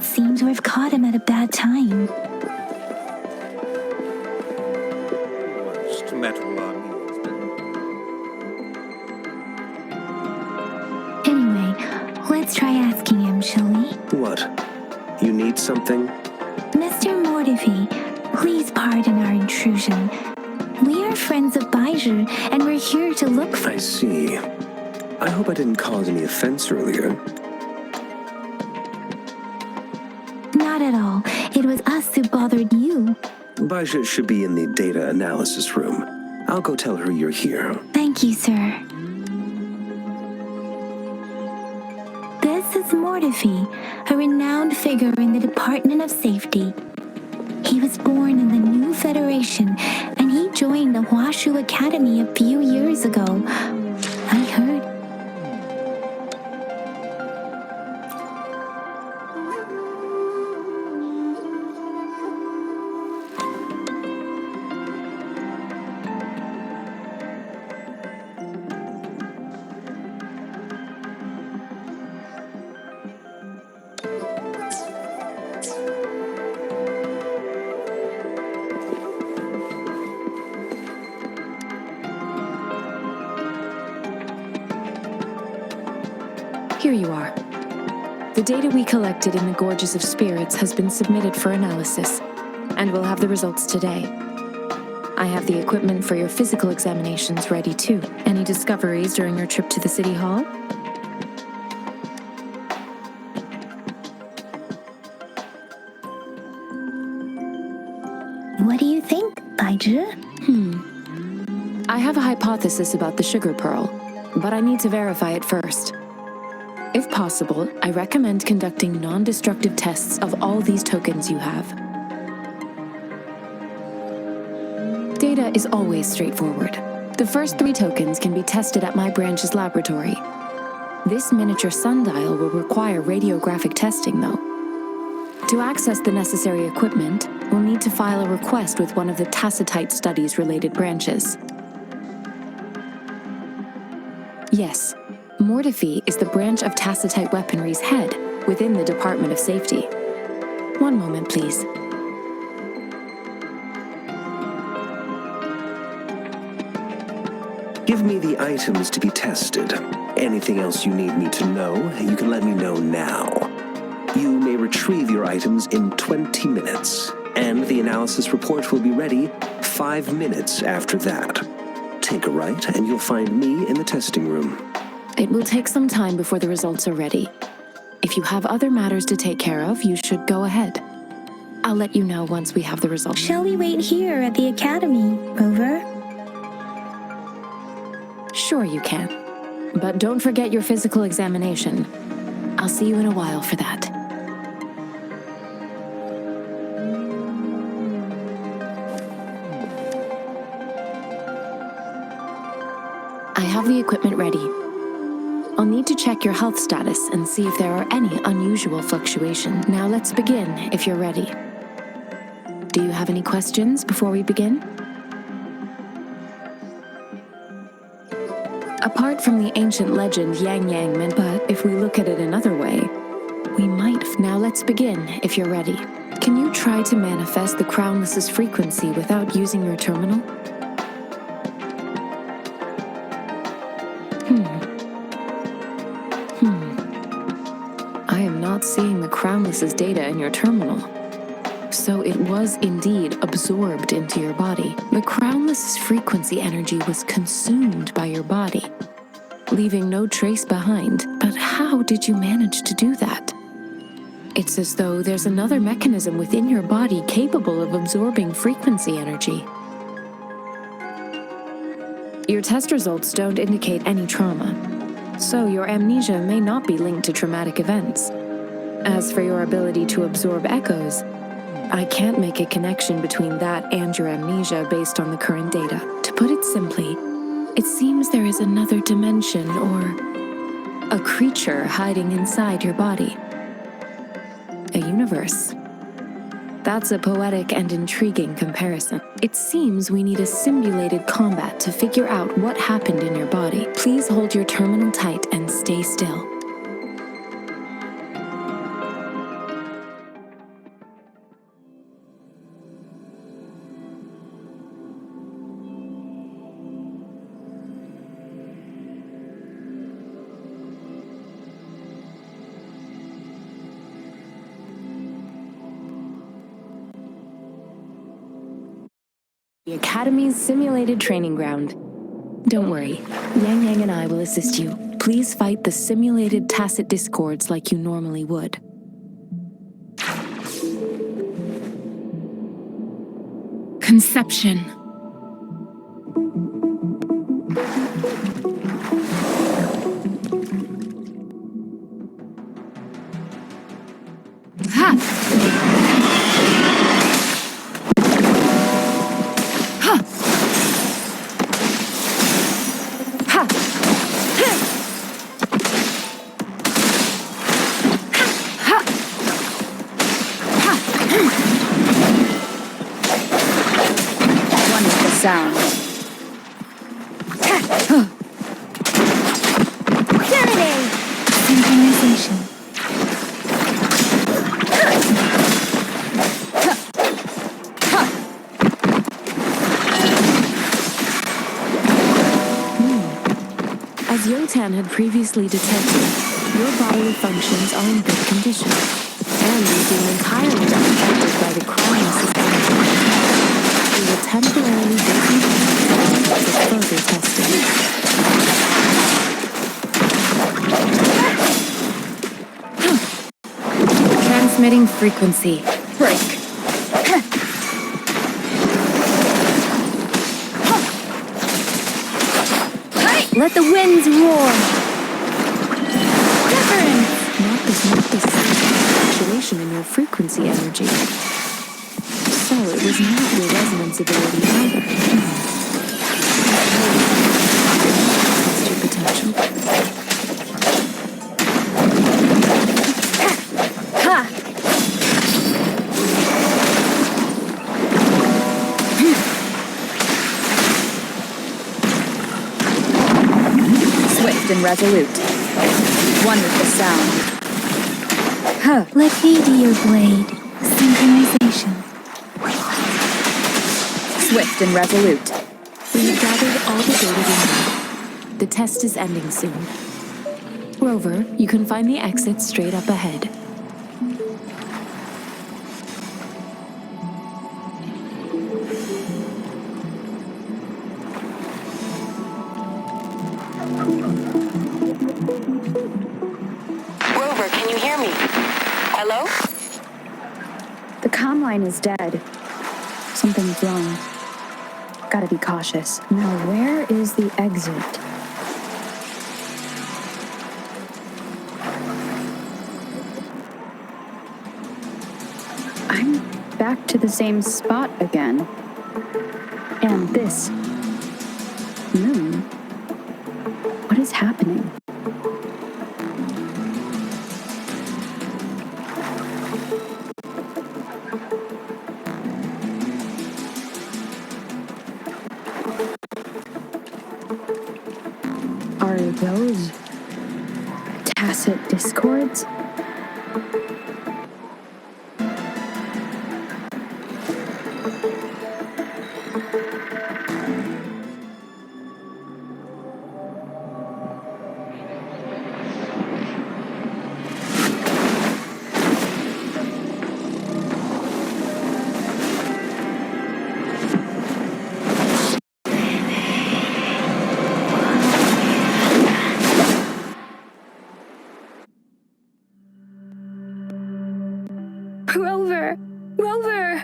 seems we've caught him at a bad time. Worst metal armies, Anyway, let's try asking him, shall we? What? You need something? Mr. Mortifi, please pardon our intrusion. We are friends of Baiju, and we're here to look for... I see. I hope I didn't cause any offense earlier. Not at all. It was us who bothered you. Baja should be in the data analysis room. I'll go tell her you're here. Thank you, sir. This is Mortifi, a renowned figure in the Department of Safety. He was born in the new Federation, and he joined the Huashu Academy a few years ago. I heard. Here you are. The data we collected in the Gorges of Spirits has been submitted for analysis, and we'll have the results today. I have the equipment for your physical examinations ready too. Any discoveries during your trip to the City Hall? What do you think, Baiju? I have a hypothesis about the sugar pearl, but I need to verify it first. If possible, I recommend conducting non-destructive tests of all these tokens you have. Data is always straightforward. The first 3 tokens can be tested at my branch's laboratory. This miniature sundial will require radiographic testing, though. To access the necessary equipment, we'll need to file a request with one of the Tacitite Studies-related branches. Yes, Mortifi is the branch of Tacitite Weaponry's head within the Department of Safety. One moment, please. Give me the items to be tested. Anything else you need me to know, you can let me know now. You may retrieve your items in 20 minutes, and the analysis report will be ready 5 minutes after that. Take a right, and you'll find me in the testing room. It will take some time before the results are ready. If you have other matters to take care of, you should go ahead. I'll let you know once we have the results. Shall we wait here at the Academy, Rover? Sure you can. But don't forget your physical examination. I'll see you in a while for that. I have the equipment ready. I'll need to check your health status and see if there are any unusual fluctuations. Now let's begin, if you're ready. Do you have any questions before we begin? Apart from the ancient legend Yang Yang meant, but if we look at it another way, we might. Now let's begin, if you're ready. Can you try to manifest the Crownless's frequency without using your terminal? I am not seeing the Crownless's data in your terminal. So it was indeed absorbed into your body. The Crownless's frequency energy was consumed by your body, leaving no trace behind. But how did you manage to do that? It's as though there's another mechanism within your body capable of absorbing frequency energy. Your test results don't indicate any trauma, so your amnesia may not be linked to traumatic events. As for your ability to absorb echoes, I can't make a connection between that and your amnesia based on the current data. To put it simply, it seems there is another dimension or a creature hiding inside your body. A universe. That's a poetic and intriguing comparison. It seems we need a simulated combat to figure out what happened in your body. Please hold your terminal tight and stay still. The Academy's simulated training ground. Don't worry, Yang Yang and I will assist you. Please fight the simulated tacit discords like you normally would. Conception. Ha! Ha! Ha! Ha! One with the sound. Synchronization. As Yotan had previously detected, your bodily functions are in good condition, and you seem entirely unaffected by the crying suspension. We will temporarily discontinue for further testing. Transmitting frequency. Break. Let the winds roar. Difference. Not this fluctuation in your frequency energy. So it was not your resonance ability either. Test your potential. Ha! Swift and resolute. One with the sound. Huh. Let me be your blade. Synchronization. Swift and resolute. We have gathered all the data we need. The test is ending soon. Rover, you can find the exit straight up ahead. Rover, can you hear me? Hello? The comm line is dead. Something's wrong. Gotta be cautious. Now, where is the exit? I'm back to the same spot again. And this moon. What is happening? Are those tacit discords? Rover! Rover!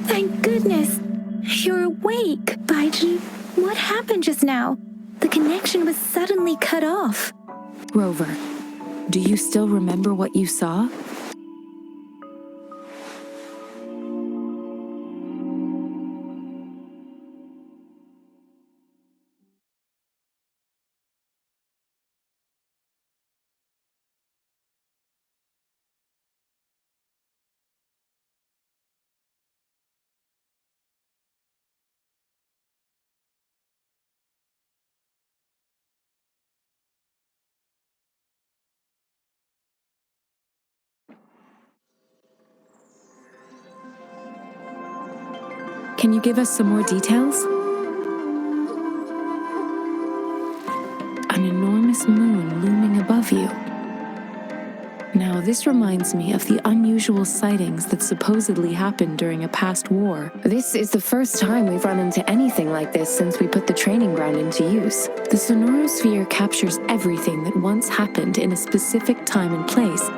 Thank goodness. You're awake. Baiji, what happened just now? The connection was suddenly cut off. Rover, do you still remember what you saw? Can you give us some more details? An enormous moon looming above you. Now, this reminds me of the unusual sightings that supposedly happened during a past war. This is the first time we've run into anything like this since we put the training ground into use. The sonorosphere captures everything that once happened in a specific time and place,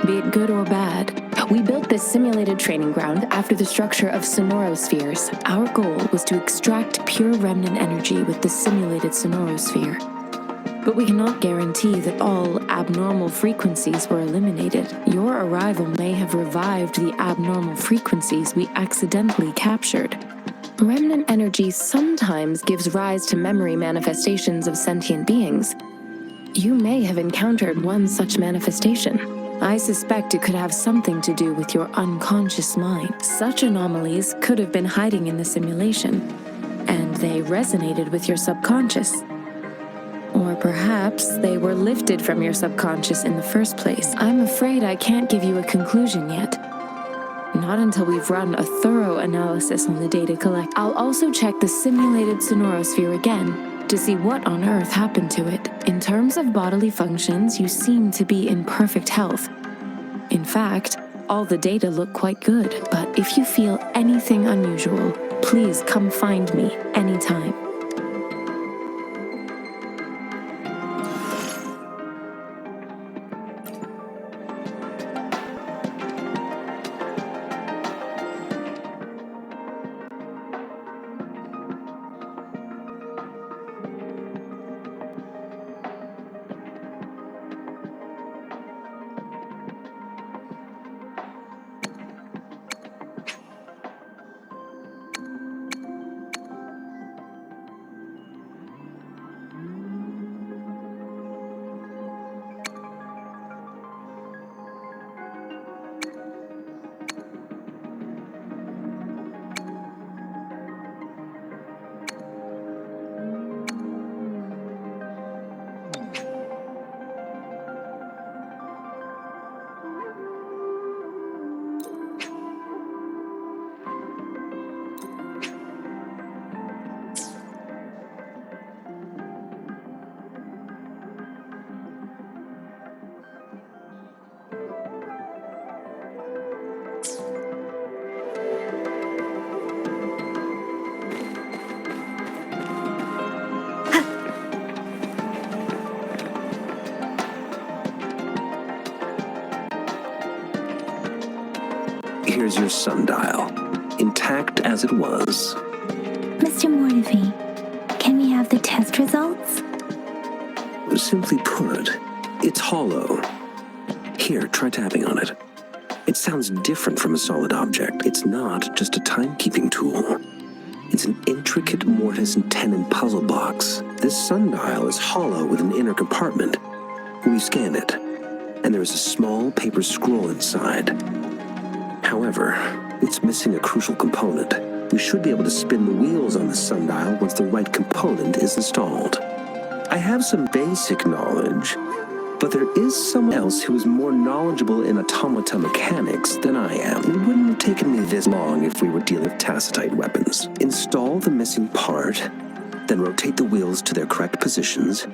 be it good or bad. We built this simulated training ground after the structure of sonorospheres. Our goal was to extract pure remnant energy with the simulated sonorosphere. But we cannot guarantee that all abnormal frequencies were eliminated. Your arrival may have revived the abnormal frequencies we accidentally captured. Remnant energy sometimes gives rise to memory manifestations of sentient beings. You may have encountered one such manifestation. I suspect it could have something to do with your unconscious mind. Such anomalies could have been hiding in the simulation, and they resonated with your subconscious. Or perhaps they were lifted from your subconscious in the first place. I'm afraid I can't give you a conclusion yet. Not until we've run a thorough analysis on the data collected. I'll also check the simulated sonorosphere again to see what on earth happened to it. In terms of bodily functions, you seem to be in perfect health. In fact, all the data look quite good, but if you feel anything unusual, please come find me anytime. Here's your sundial, intact as it was. Mr. Mortivy, can we have the test results? Simply put, it's hollow. Here, try tapping on it. It sounds different from a solid object. It's not just a timekeeping tool. It's an intricate mortise and tenon puzzle box. This sundial is hollow with an inner compartment. We scan it, and there is a small paper scroll inside. However, it's missing a crucial component. We should be able to spin the wheels on the sundial once the right component is installed. I have some basic knowledge, but there is someone else who is more knowledgeable in automata mechanics than I am. It wouldn't have taken me this long if we were dealing with tacitite weapons. Install the missing part, then rotate the wheels to their correct positions,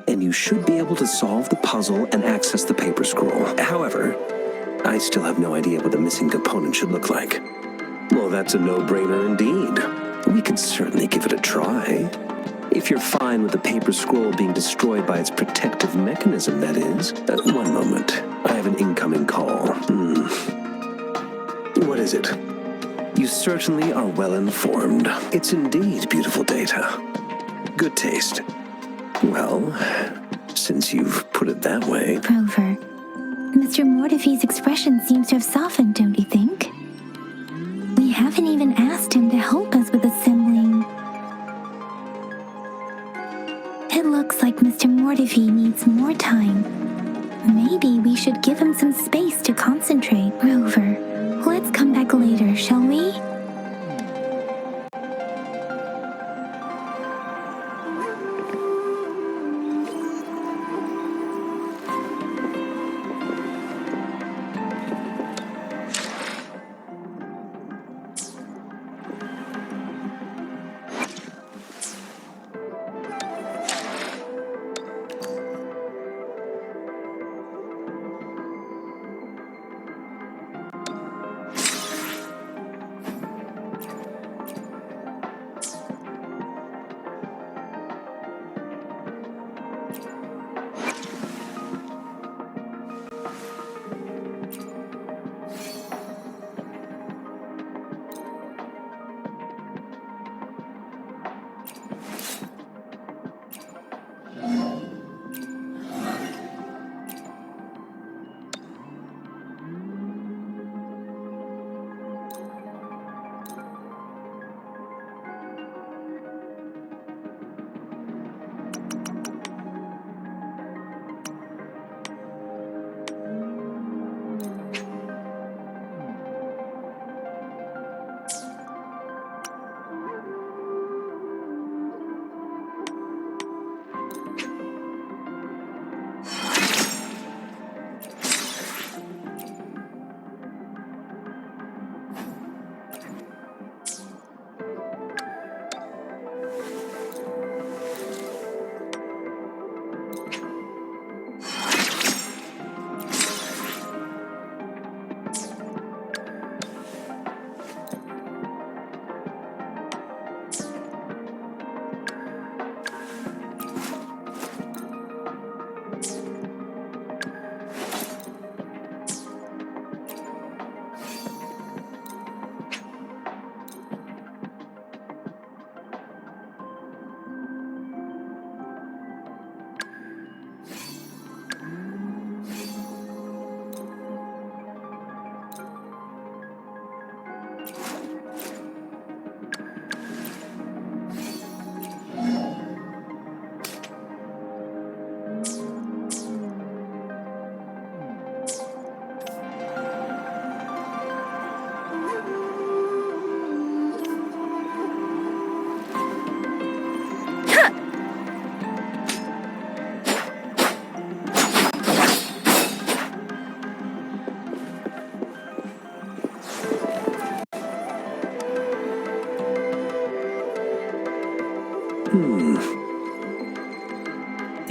and you should be able to solve the puzzle and access the paper scroll. However, I still have no idea what the missing component should look like. Well, that's a no-brainer indeed. We can certainly give it a try. If you're fine with the paper scroll being destroyed by its protective mechanism, that is. One moment. I have an incoming call. What is it? You certainly are well informed. It's indeed beautiful data. Good taste. Well, since you've put it that way... Rover, Mr. Mortivy's expression seems to have softened, don't you think? We haven't even asked him to help us with assembling. It looks like Mr. Mortivy needs more time. Maybe we should give him some space to concentrate. Rover, let's come back later, shall we?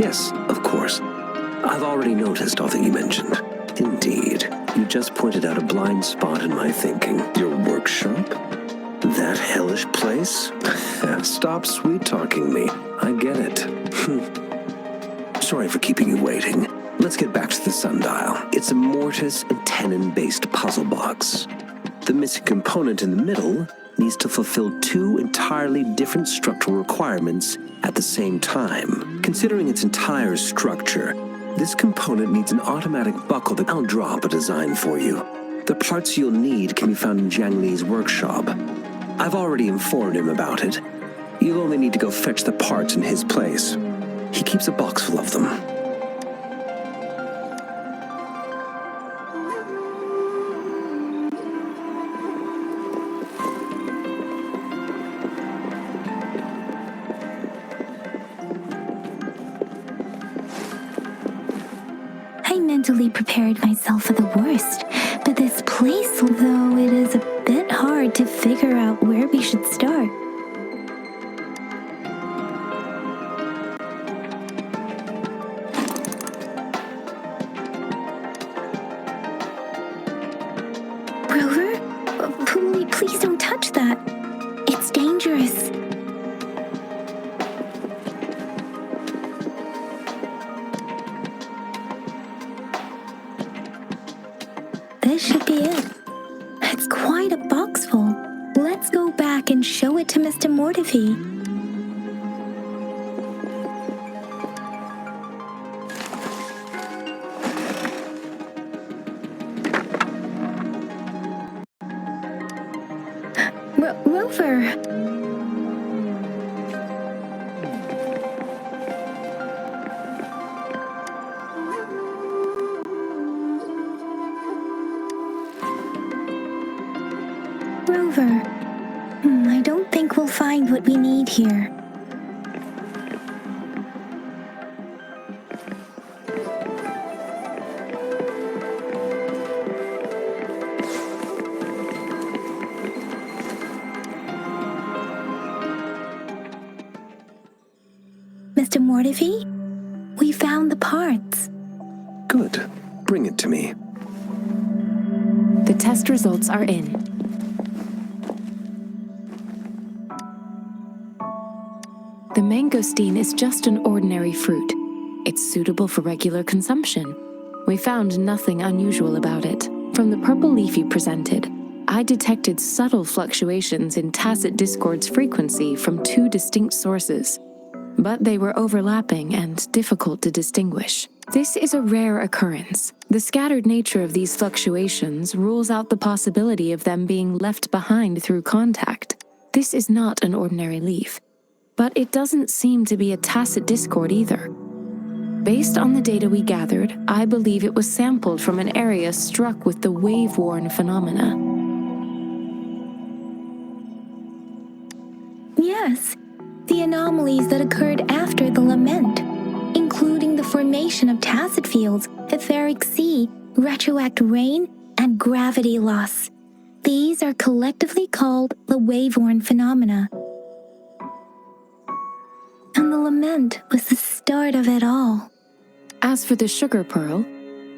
Yes, of course. I've already noticed all that you mentioned. Indeed. You just pointed out a blind spot in my thinking. Your workshop? That hellish place? Stop sweet-talking me. I get it. Sorry for keeping you waiting. Let's get back to the sundial. It's a mortise and tenon-based puzzle box. The missing component in the middle needs to fulfill two entirely different structural requirements at the same time. Considering its entire structure, this component needs an automatic buckle that I'll draw up a design for you. The parts you'll need can be found in Jiang Li's workshop. I've already informed him about it. You'll only need to go fetch the parts in his place. He keeps a box full of them. I mentally prepared myself for the worst, but this place, though it is a bit hard to figure out where we should start. Rover? Please don't touch that. It's dangerous. This should be it. It's quite a box full. Let's go back and show it to Mr. Mortifi. Rover! Rover, I don't think we'll find what we need here. Mr. Mortifi, we found the parts. Good. Bring it to me. The test results are in. The mangosteen is just an ordinary fruit. It's suitable for regular consumption. We found nothing unusual about it. From the purple leaf you presented, I detected subtle fluctuations in tacit discord's frequency from two distinct sources, but they were overlapping and difficult to distinguish. This is a rare occurrence. The scattered nature of these fluctuations rules out the possibility of them being left behind through contact. This is not an ordinary leaf. But it doesn't seem to be a tacit discord either. Based on the data we gathered, I believe it was sampled from an area struck with the wave-worn phenomena. Yes, the anomalies that occurred after the lament, including the formation of tacit fields, etheric sea, retroact rain, and gravity loss. These are collectively called the wave-worn phenomena. And the lament was the start of it all. As for the sugar pearl,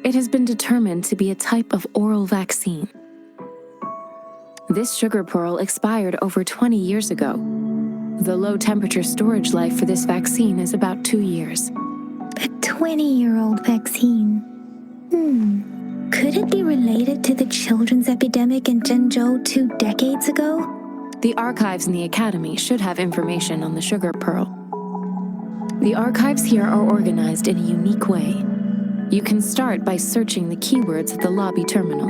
it has been determined to be a type of oral vaccine. This sugar pearl expired over 20 years ago. The low-temperature storage life for this vaccine is about 2 years. A 20-year-old vaccine. Could it be related to the children's epidemic in Zhengzhou 2 decades ago? The archives in the Academy should have information on the sugar pearl. The archives here are organized in a unique way. You can start by searching the keywords at the lobby terminal.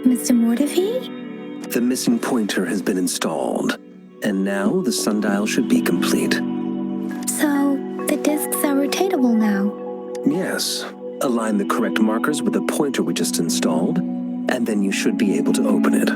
Mr. Mortifi? The missing pointer has been installed, and now the sundial should be complete. So, the discs are rotatable now? Yes. Align the correct markers with the pointer we just installed, and then you should be able to open it.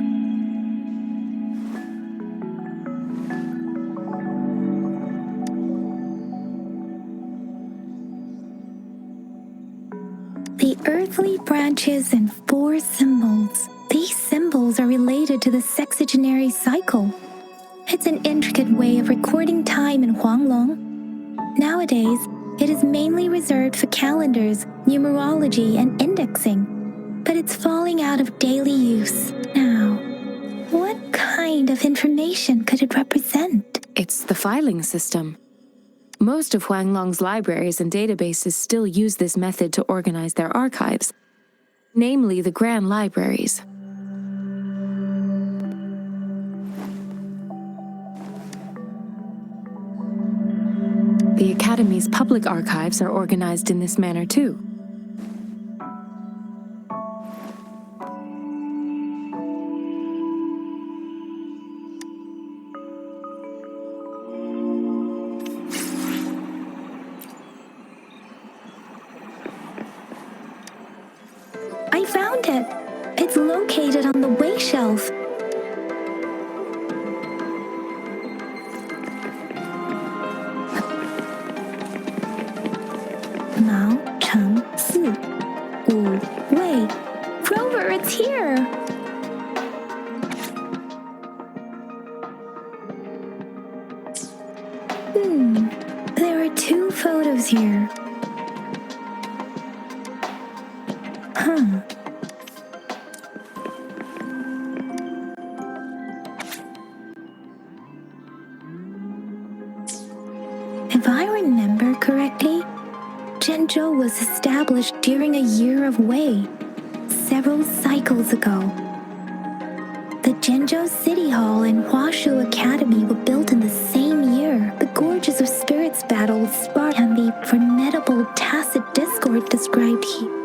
The earthly branches and 4 symbols. These symbols are related to the sexagenary cycle. It's an intricate way of recording time in Huanglong. Nowadays, it is mainly reserved for calendars, numerology, and indexing, but it's falling out of daily use now. What kind of information could it represent? It's the filing system. Most of Huanglong's libraries and databases still use this method to organize their archives, namely the Grand Libraries. The Academy's public archives are organized in this manner too. I found it. It's located on the way shelf. Mao Cheng Si Wu Wei. Rover, it's here. There are 2 photos here. If I remember correctly, Zhenzhou was established during a year of Wei, several cycles ago. The Zhenzhou City Hall and Huashu Academy were built in the same year. The Gorges of Spirits battle with Sparta and the formidable tacit discord described here.